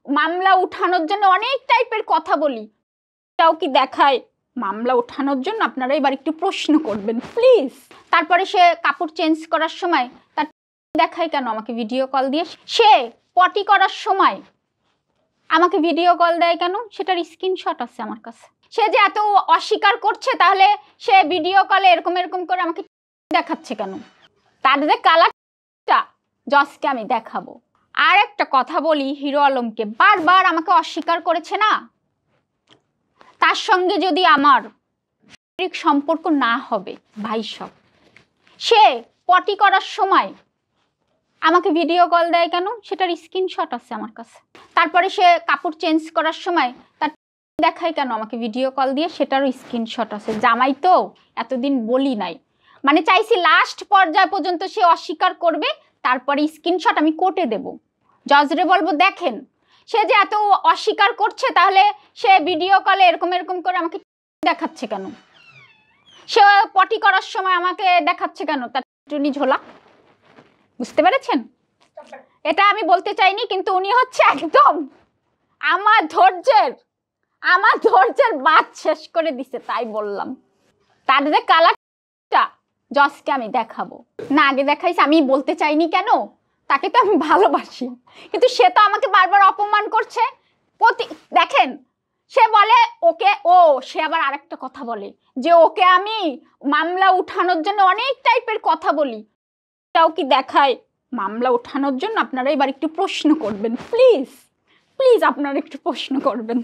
মামলা উঠানোর জন্য অনেক টাইপের কথা বলি, এটাও কি দেখায় মামলা উঠানোর জন্য? আপনারা এবার একটু প্রশ্ন করবেন প্লিজ। তারপরে সে কাপড় চেঞ্জ করার সময় তার দেখায় কেন আমাকে ভিডিও কল দিয়ে? সে পটি করার সময় আমাকে ভিডিও কল দেয় কেন? সেটার স্ক্রিনশট আছে আমার কাছে। সে যে এত অস্বীকার করছে, তাহলে সে ভিডিও কলে এরকম এরকম করে আমাকে দেখাচ্ছে কেন? তার যে কালারটা জজকে আমি দেখাবো। আর একটা কথা বলি, হিরো আলমকে বারবার আমাকে অস্বীকার করেছে না, তার সঙ্গে যদি আমার শারীরিক সম্পর্ক না হবে ভাই সব, সে পটি করার সময় আমাকে ভিডিও কল দেয় কেন? সেটার স্ক্রিনশট আছে আমার কাছে। তারপরে সে কাপড় চেঞ্জ করার সময় তার দেখায় কেন আমাকে ভিডিও কল দিয়ে? সেটারও স্ক্রিনশট আছে। জামাই তো এতদিন বলি নাই, মানে চাইছি লাস্ট পর্যায় পর্যন্ত সে অস্বীকার করবে, তারপরে স্ক্রিনশট আমি কোর্টে দেব, জজরে বলবো দেখেন সে যে এত অস্বীকার করছে, তাহলে সে ভিডিও কলে এরকম এরকম করে আমাকে দেখাচ্ছে কেন? সে পটি করার সময় আমাকে দেখাচ্ছে কেন তার টুনি ঝোলা? বুঝতে পেরেছেন? এটা আমি বলতে চাইনি, কিন্তু উনি হচ্ছে একদম আমার ধৈর্যের বাদ শেষ করে দিছে, তাই বললাম। তার যে কালারটা জজকে আমি দেখাবো না, আগে দেখাইছি। আমি বলতে চাইনি কেন, তাকে তো আমি ভালোবাসি, কিন্তু সে তো আমাকে বারবার অপমান করছে। দেখেন সে বলে ওকে, সে আবার আরেকটা কথা বলে যে ওকে আমি মামলা উঠানোর জন্য অনেক টাইপের কথা বলি, এটাও কি দেখায় মামলা উঠানোর জন্য? আপনারা এবার একটু প্রশ্ন করবেন প্লিজ প্লিজ, আপনারা একটু প্রশ্ন করবেন।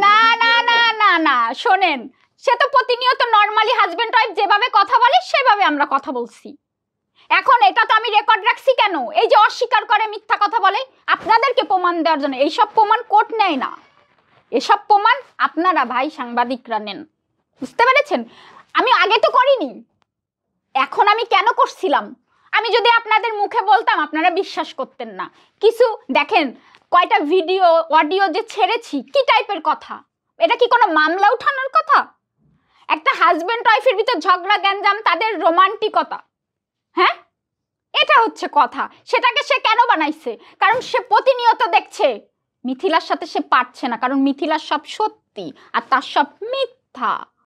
না না না না না, শোনেন, সে তো প্রতিনিয়ত নর্মালি হাজবেন্ড ওয়াইফ যেভাবে কথা বলে সেভাবে আমরা কথা বলছি। এখন এটা তো আমি রেকর্ড রাখছি কেন? এই যে অস্বীকার করে, মিথ্যা কথা বলে, আপনাদেরকে প্রমাণ দেওয়ার জন্য। এইসব প্রমাণ কোর্ট নেয় না, এসব প্রমাণ আপনারা ভাই সাংবাদিকরা নেন। বুঝতে পেরেছেন? আমি আগে তো করিনি, এখন আমি কেন করছিলাম? আমি যদি আপনাদের মুখে বলতাম আপনারা বিশ্বাস করতেন না। কিছু দেখেন, কয়টা ভিডিও অডিও যে ছেড়েছি, কি টাইপের কথা? এটা কি কোনো মামলা উঠানোর কথা? একটা হাজবেন্ড ওয়াইফের ভিতর ঝগড়া গ্যাঞ্জাম, তাদের রোমান্টিকতা, হ্যাঁ, এটা হচ্ছে কথা। সেটাকে সে কেন বানাইছে? কারণ সে প্রতিনিয়ত দেখছে মিথিলার সাথে সে পারছে না, কারণ মিথিলার সব সত্যি আর তার সব মিথ্যা।